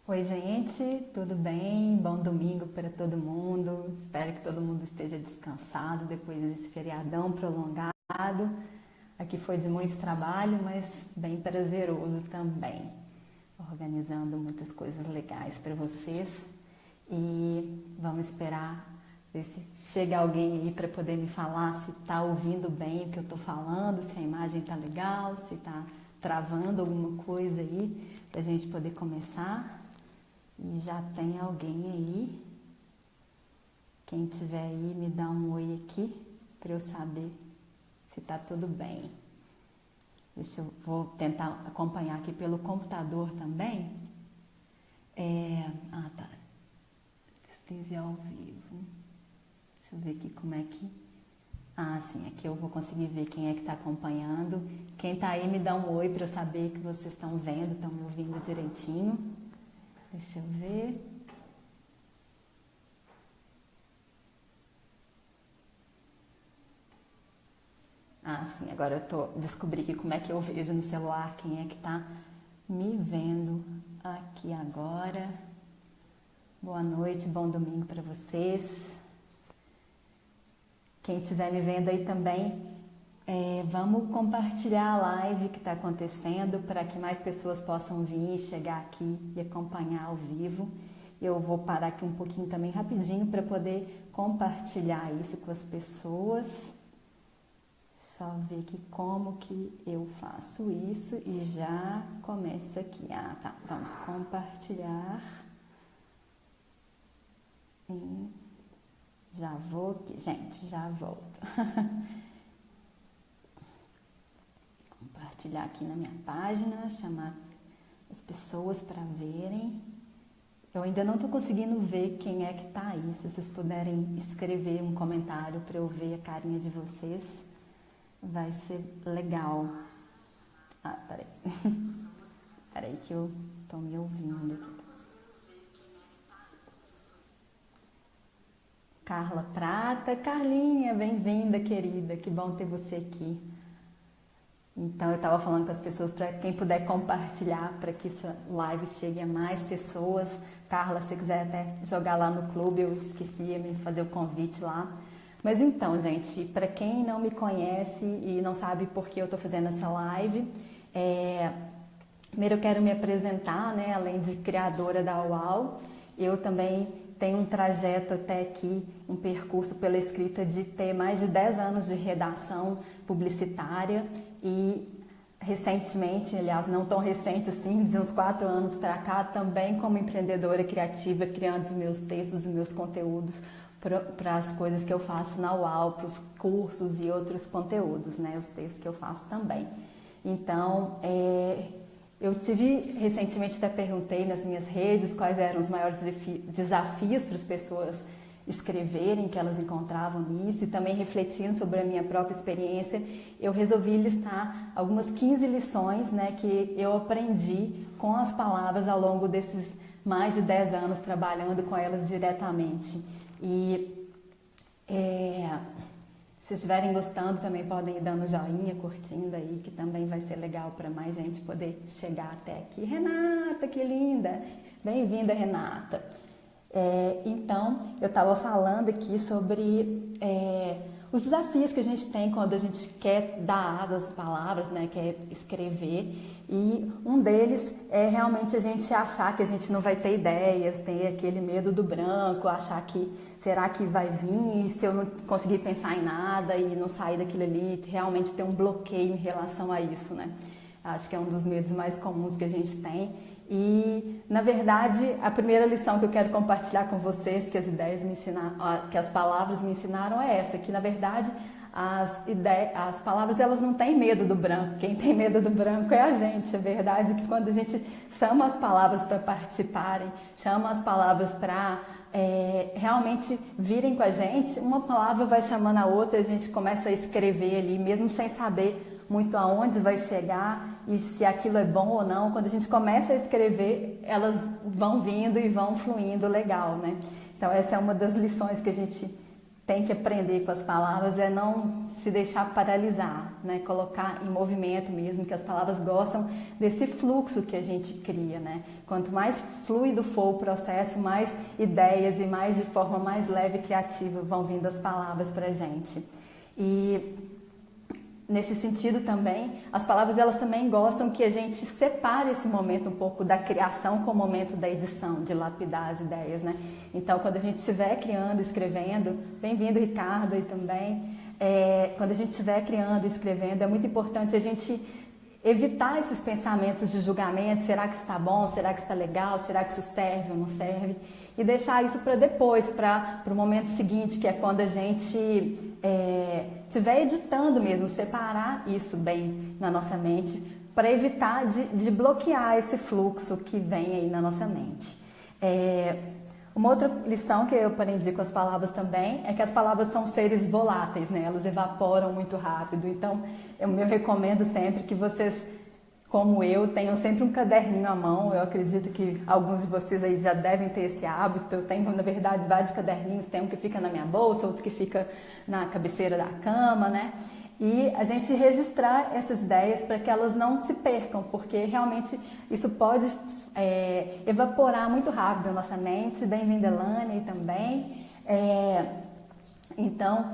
Oi, gente, tudo bem? Bom domingo para todo mundo. Espero que todo mundo esteja descansado depois desse feriadão prolongado. Aqui foi de muito trabalho, mas bem prazeroso também. Organizando muitas coisas legais para vocês. E vamos esperar ver se chega alguém aí para poder me falar se está ouvindo bem o que eu estou falando, se a imagem está legal, se está travando alguma coisa aí, para a gente poder começar. E já tem alguém aí. Quem tiver aí, me dá um oi aqui para eu saber se tá tudo bem. Vou tentar acompanhar aqui pelo computador também. Tá. Esteja ao vivo. Deixa eu ver aqui como é que. Sim, aqui eu vou conseguir ver quem é que está acompanhando. Quem tá aí, me dá um oi para eu saber que vocês estão vendo, estão me ouvindo direitinho. Deixa eu ver. Sim, agora descobri aqui como é que eu vejo no celular quem é que tá me vendo aqui agora. Boa noite, bom domingo para vocês. Quem estiver me vendo aí também, vamos compartilhar a live que está acontecendo para que mais pessoas possam vir, chegar aqui e acompanhar ao vivo. Eu vou parar aqui um pouquinho também rapidinho para poder compartilhar isso com as pessoas. Só ver aqui como que eu faço isso e já começo aqui. Tá. Vamos compartilhar. Já vou aqui, gente, já volto. Compartilhar aqui na minha página, chamar as pessoas para verem. Eu ainda não estou conseguindo ver quem é que tá aí. Se vocês puderem escrever um comentário para eu ver a carinha de vocês, vai ser legal. Peraí. Peraí que eu tô me ouvindo aqui. Carla Prata. Carlinha, bem-vinda, querida. Que bom ter você aqui. Então, eu estava falando com as pessoas para quem puder compartilhar, para que essa live chegue a mais pessoas. Carla, se quiser até jogar lá no clube, eu esqueci de me fazer o convite lá. Mas então, gente, para quem não me conhece e não sabe por que eu estou fazendo essa live, primeiro eu quero me apresentar, né? Além de criadora da UAU, eu também tenho um trajeto até aqui, um percurso pela escrita de ter mais de 10 anos de redação publicitária e recentemente, aliás, não tão recente assim, de uns 4 anos para cá, também como empreendedora criativa, criando os meus textos, os meus conteúdos para as coisas que eu faço na UAU, para os cursos e outros conteúdos, né? Os textos que eu faço também. Então, eu recentemente até perguntei nas minhas redes quais eram os maiores desafios para as pessoas escreverem, que elas encontravam nisso, e também refletindo sobre a minha própria experiência, eu resolvi listar algumas 15 lições, né, que eu aprendi com as palavras ao longo desses mais de 10 anos trabalhando com elas diretamente. E se estiverem gostando, também podem ir dando joinha, curtindo aí, que também vai ser legal para mais gente poder chegar até aqui. Renata, que linda! Bem-vinda, Renata! Então, eu estava falando aqui sobre os desafios que a gente tem quando a gente quer dar asas às palavras, né, quer escrever, e um deles é realmente a gente achar que a gente não vai ter ideias, ter aquele medo do branco, achar que será que vai vir, se eu não conseguir pensar em nada e não sair daquilo ali, realmente ter um bloqueio em relação a isso, né? Acho que é um dos medos mais comuns que a gente tem. E, na verdade, a primeira lição que eu quero compartilhar com vocês, que as ideias me ensinaram, que as palavras me ensinaram é essa, que na verdade as palavras elas não têm medo do branco, quem tem medo do branco é a gente. É verdade que quando a gente chama as palavras para participarem, chama as palavras para realmente virem com a gente, uma palavra vai chamando a outra, a gente começa a escrever ali, mesmo sem saber muito aonde vai chegar e se aquilo é bom ou não. Quando a gente começa a escrever, elas vão vindo e vão fluindo legal, né? Então essa é uma das lições que a gente tem que aprender com as palavras é não se deixar paralisar, né? Colocar em movimento mesmo, que as palavras gostam desse fluxo que a gente cria, né? Quanto mais fluido for o processo, mais ideias e mais de forma mais leve e criativa vão vindo as palavras para a gente. E nesse sentido também, as palavras elas também gostam que a gente separe esse momento um pouco da criação com o momento da edição, de lapidar as ideias, né? Então, quando a gente estiver criando, escrevendo, bem-vindo Ricardo aí também, quando a gente estiver criando, escrevendo, é muito importante a gente evitar esses pensamentos de julgamento, será que está bom, será que está legal, será que isso serve ou não serve, e deixar isso para depois, para o momento seguinte, que é quando a gente estiver editando mesmo, separar isso bem na nossa mente, para evitar de bloquear esse fluxo que vem aí na nossa mente. Uma outra lição que eu aprendi com as palavras também é que as palavras são seres voláteis, né? Elas evaporam muito rápido, então eu recomendo sempre que vocês, como eu, tenham sempre um caderninho à mão. Eu acredito que alguns de vocês aí já devem ter esse hábito. Eu tenho, na verdade, vários caderninhos. Tem um que fica na minha bolsa, outro que fica na cabeceira da cama, né? E a gente registrar essas ideias para que elas não se percam, porque realmente isso pode evaporar muito rápido na nossa mente. Bem-vinda, Elane, também. Então,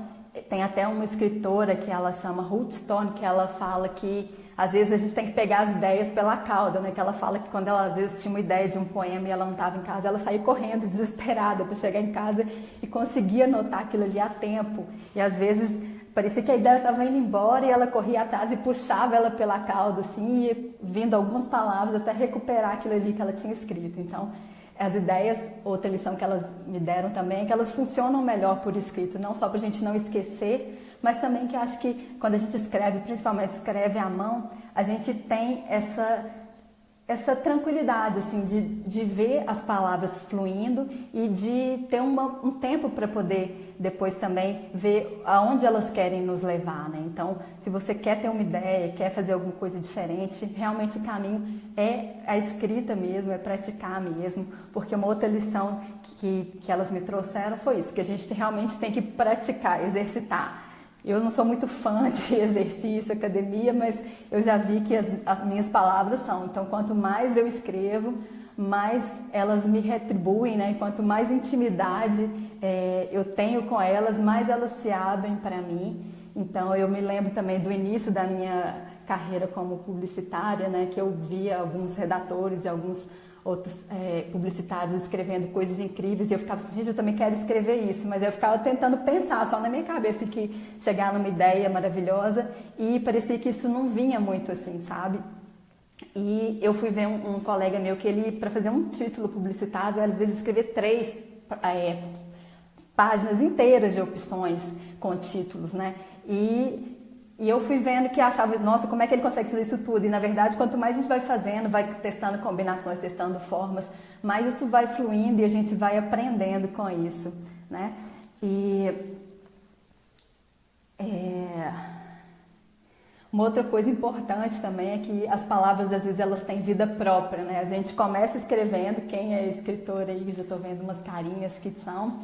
tem até uma escritora que ela chama Ruth Stone, que ela fala que às vezes a gente tem que pegar as ideias pela cauda, né? Que ela fala que quando ela às vezes tinha uma ideia de um poema e ela não estava em casa, ela saía correndo desesperada para chegar em casa e conseguia anotar aquilo ali a tempo. E às vezes parecia que a ideia estava indo embora e ela corria atrás e puxava ela pela cauda, assim, e vindo algumas palavras até recuperar aquilo ali que ela tinha escrito. Então, as ideias, outra lição que elas me deram também é que elas funcionam melhor por escrito, não só para a gente não esquecer, mas também que acho que quando a gente escreve, principalmente escreve à mão, a gente tem essa tranquilidade, assim, de ver as palavras fluindo e de ter um tempo para poder depois também ver aonde elas querem nos levar, né? Então, se você quer ter uma ideia, quer fazer alguma coisa diferente, realmente o caminho é a escrita mesmo, é praticar mesmo, porque uma outra lição que elas me trouxeram foi isso, que a gente realmente tem que praticar, exercitar. Eu não sou muito fã de exercício, academia, mas eu já vi que as minhas palavras são. Então, quanto mais eu escrevo, mais elas me retribuem, né? Quanto mais intimidade eu tenho com elas, mais elas se abrem para mim. Então, eu me lembro também do início da minha carreira como publicitária, né? Que eu via alguns redatores e alguns outros publicitários escrevendo coisas incríveis e eu ficava assim, gente, eu também quero escrever isso, mas eu ficava tentando pensar só na minha cabeça que chegar numa ideia maravilhosa e parecia que isso não vinha muito assim, sabe? E eu fui ver um colega meu que ele, para fazer um título publicitário, às vezes escrevia 3 páginas inteiras de opções com títulos, né? E eu fui vendo que achava, nossa, como é que ele consegue fazer isso tudo? E na verdade, quanto mais a gente vai fazendo, vai testando combinações, testando formas, mais isso vai fluindo e a gente vai aprendendo com isso, né? E uma outra coisa importante também é que as palavras, às vezes, elas têm vida própria, né? A gente começa escrevendo, quem é escritor aí, já estou vendo umas carinhas que são,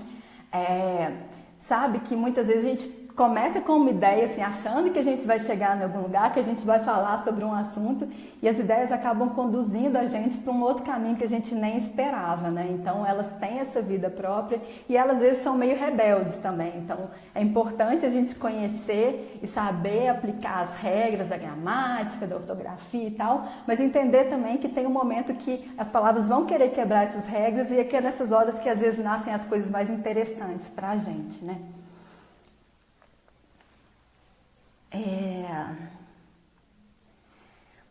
sabe que muitas vezes a gente começa com uma ideia, assim, achando que a gente vai chegar em algum lugar, que a gente vai falar sobre um assunto e as ideias acabam conduzindo a gente para um outro caminho que a gente nem esperava, né? Então, elas têm essa vida própria e elas, às vezes, são meio rebeldes também. Então, é importante a gente conhecer e saber aplicar as regras da gramática, da ortografia e tal, mas entender também que tem um momento que as palavras vão querer quebrar essas regras e é que é nessas horas que, às vezes, nascem as coisas mais interessantes para a gente, né?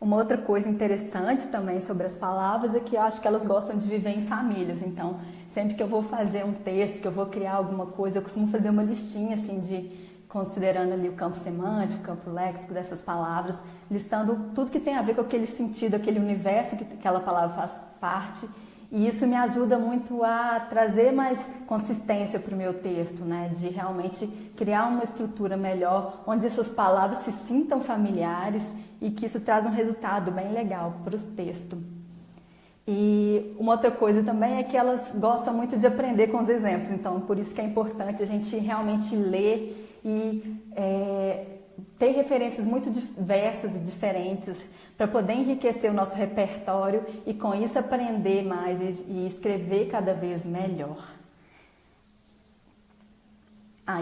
Uma outra coisa interessante também sobre as palavras é que eu acho que elas gostam de viver em famílias. Então, sempre que eu vou fazer um texto, que eu vou criar alguma coisa, eu costumo fazer uma listinha assim considerando ali o campo semântico, o campo léxico dessas palavras, listando tudo que tem a ver com aquele sentido, aquele universo que aquela palavra faz parte. E isso me ajuda muito a trazer mais consistência para o meu texto, né? De realmente criar uma estrutura melhor, onde essas palavras se sintam familiares e que isso traz um resultado bem legal para o texto. E uma outra coisa também é que elas gostam muito de aprender com os exemplos, então por isso que é importante a gente realmente ler e ter referências muito diversas e diferentes para poder enriquecer o nosso repertório e com isso aprender mais e escrever cada vez melhor.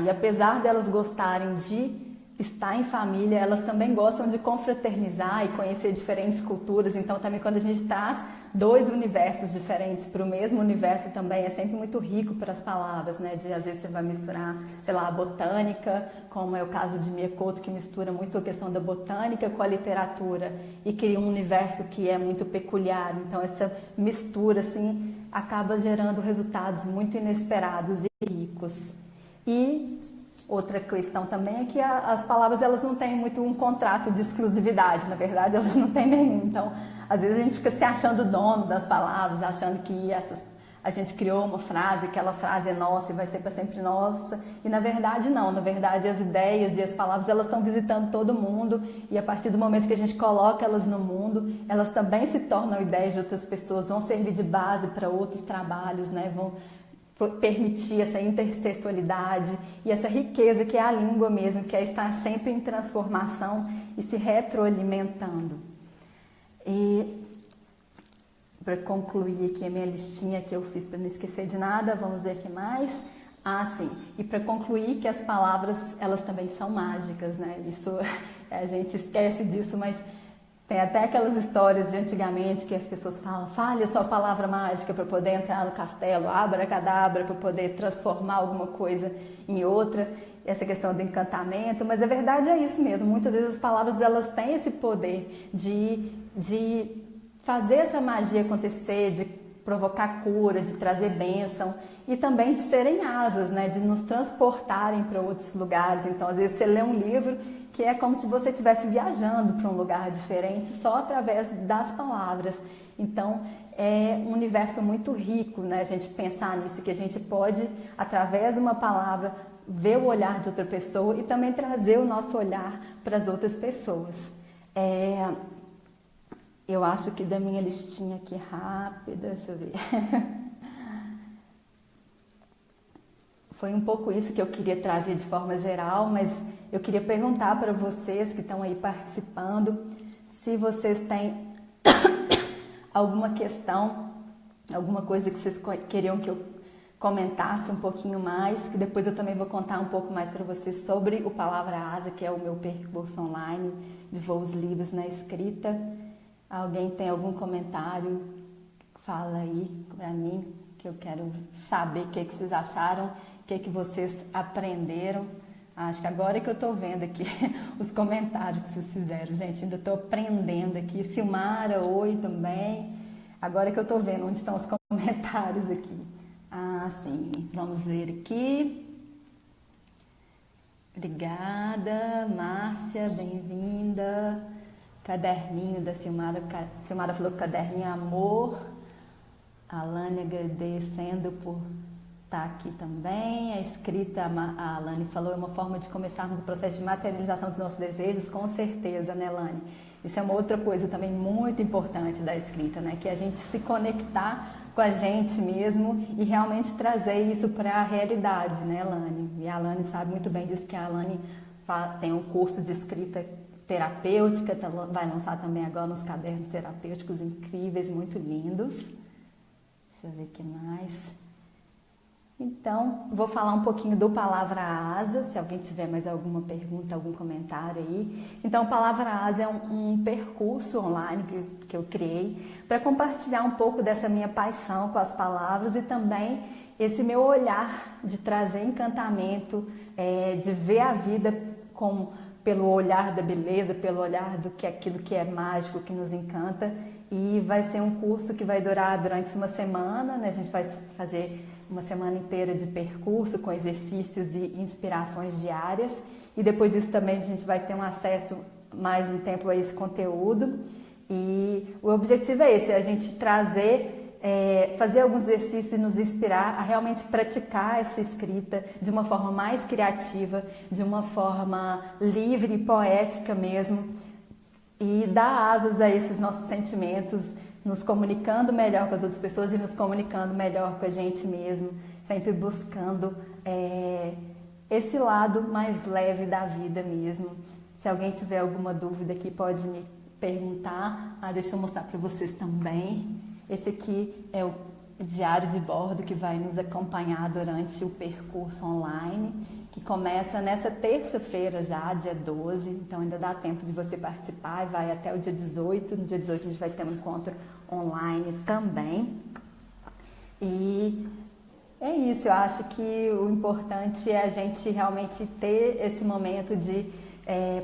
E apesar delas gostarem de estar em família, elas também gostam de confraternizar e conhecer diferentes culturas. Então também quando a gente traz dois universos diferentes para o mesmo universo também é sempre muito rico para as palavras, né? Às vezes você vai misturar, sei lá, a botânica, como é o caso de Miyakoto, que mistura muito a questão da botânica com a literatura e cria um universo que é muito peculiar. Então essa mistura assim acaba gerando resultados muito inesperados e ricos. E outra questão também é que as palavras elas não têm muito um contrato de exclusividade, na verdade elas não têm nenhum. Então, às vezes a gente fica se achando dono das palavras, achando que a gente criou uma frase, aquela frase é nossa e vai ser para sempre nossa. E na verdade não, na verdade as ideias e as palavras elas estão visitando todo mundo e a partir do momento que a gente coloca elas no mundo, elas também se tornam ideias de outras pessoas, vão servir de base para outros trabalhos, né? Vão permitir essa intertextualidade e essa riqueza que é a língua mesmo, que é estar sempre em transformação e se retroalimentando. E para concluir aqui a minha listinha que eu fiz para não esquecer de nada, vamos ver aqui mais. Sim, e para concluir que as palavras elas também são mágicas, né? Isso a gente esquece disso, mas tem até aquelas histórias de antigamente que as pessoas falam, fale a sua palavra mágica para poder entrar no castelo, abracadabra, para poder transformar alguma coisa em outra, essa questão do encantamento, mas a verdade é isso mesmo, muitas vezes as palavras elas têm esse poder de fazer essa magia acontecer, de provocar cura, de trazer bênção e também de serem asas, né? De nos transportarem para outros lugares. Então, às vezes você lê um livro que é como se você estivesse viajando para um lugar diferente só através das palavras. Então, é um universo muito rico, né? A gente pensar nisso, que a gente pode, através de uma palavra, ver o olhar de outra pessoa e também trazer o nosso olhar para as outras pessoas. Eu acho que da minha listinha aqui rápida, deixa eu ver. Foi um pouco isso que eu queria trazer de forma geral, mas eu queria perguntar para vocês que estão aí participando se vocês têm alguma questão, alguma coisa que vocês queriam que eu comentasse um pouquinho mais, que depois eu também vou contar um pouco mais para vocês sobre o Palavra Asa, que é o meu percurso online de voos livres na escrita. Alguém tem algum comentário? Fala aí para mim, que eu quero saber o que vocês acharam, o que vocês aprenderam. Acho que agora que eu estou vendo aqui os comentários que vocês fizeram. Gente, ainda estou aprendendo aqui. Silmara, oi também. Agora que eu estou vendo onde estão os comentários aqui. Sim. Vamos ver aqui. Obrigada, Márcia, bem-vinda. Caderninho da Silmara. Silmara falou que caderninho é amor. A Alane agradecendo por estar aqui também. A escrita, a Alane falou, é uma forma de começarmos o processo de materialização dos nossos desejos, com certeza, né, Alane? Isso é uma outra coisa também muito importante da escrita, né? Que é a gente se conectar com a gente mesmo e realmente trazer isso para a realidade, né, Alane? E a Alane sabe muito bem disso, que a Alane tem um curso de escrita terapêutica, vai lançar também agora uns cadernos terapêuticos incríveis, muito lindos. Deixa eu ver o que mais. Então, vou falar um pouquinho do Palavra Asa, se alguém tiver mais alguma pergunta, algum comentário aí. Então, Palavra Asa é um percurso online que eu criei para compartilhar um pouco dessa minha paixão com as palavras e também esse meu olhar de trazer encantamento, de ver a vida pelo olhar da beleza, pelo olhar do que aquilo que é mágico, que nos encanta. E vai ser um curso que vai durar durante uma semana, né? A gente vai fazer uma semana inteira de percurso com exercícios e inspirações diárias. E depois disso também a gente vai ter um acesso mais um tempo a esse conteúdo. E o objetivo é esse, a gente trazer, fazer alguns exercícios e nos inspirar a realmente praticar essa escrita de uma forma mais criativa, de uma forma livre e poética mesmo, e dar asas a esses nossos sentimentos, nos comunicando melhor com as outras pessoas e nos comunicando melhor com a gente mesmo, sempre buscando esse lado mais leve da vida mesmo. Se alguém tiver alguma dúvida aqui, pode me perguntar. Deixa eu mostrar para vocês também. Esse aqui é o diário de bordo que vai nos acompanhar durante o percurso online, que começa nessa terça-feira já, dia 12, então ainda dá tempo de você participar e vai até o dia 18. No dia 18 a gente vai ter um encontro online também. E é isso, eu acho que o importante é a gente realmente ter esse momento de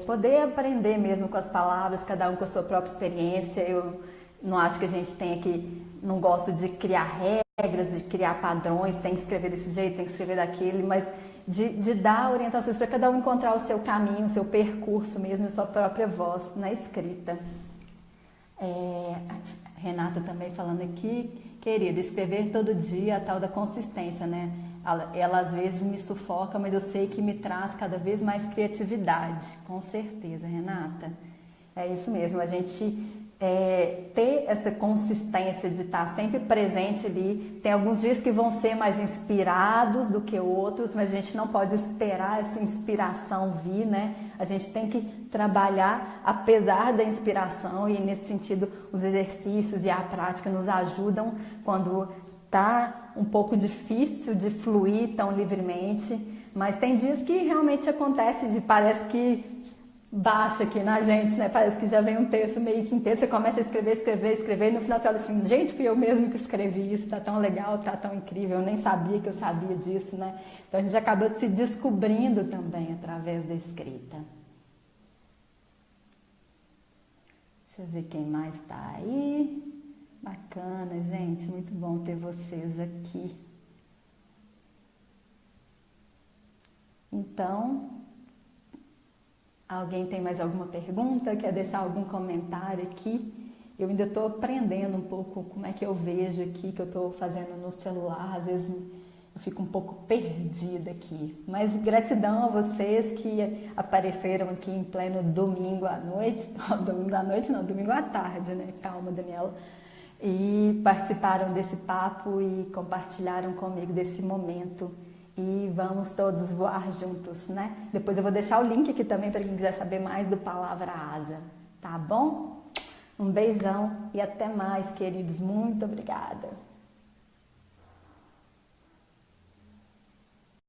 poder aprender mesmo com as palavras, cada um com a sua própria experiência. Eu não acho que a gente tenha que, não gosto de criar regras, de criar padrões, tem que escrever desse jeito, tem que escrever daquele, mas de dar orientações para cada um encontrar o seu caminho, o seu percurso mesmo, a sua própria voz na escrita. Renata também falando aqui, querida, escrever todo dia a tal da consistência, né? Ela às vezes me sufoca, mas eu sei que me traz cada vez mais criatividade. Com certeza, Renata. É isso mesmo, a gente ter essa consistência de estar sempre presente ali. Tem alguns dias que vão ser mais inspirados do que outros, mas a gente não pode esperar essa inspiração vir, né? A gente tem que trabalhar apesar da inspiração, e nesse sentido os exercícios e a prática nos ajudam quando tá um pouco difícil de fluir tão livremente. Mas tem dias que realmente acontece parece que baixa aqui na gente, né? Parece que já vem um texto meio que inteiro, você começa a escrever, e no final você olha assim, gente, fui eu mesmo que escrevi isso, tá tão legal, tá tão incrível, eu nem sabia que eu sabia disso, né? Então a gente acaba se descobrindo também através da escrita. Deixa eu ver quem mais tá aí. Bacana, gente, muito bom ter vocês aqui. Então, alguém tem mais alguma pergunta? Quer deixar algum comentário aqui? Eu ainda estou aprendendo um pouco como é que eu vejo aqui, que eu estou fazendo no celular. Às vezes eu fico um pouco perdida aqui. Mas gratidão a vocês que apareceram aqui em pleno domingo à noite. Domingo à noite não, domingo à tarde, né? Calma, Daniela. E participaram desse papo e compartilharam comigo desse momento. E vamos todos voar juntos, né? Depois eu vou deixar o link aqui também para quem quiser saber mais do Palavra Asa, tá bom? Um beijão e até mais, queridos. Muito obrigada.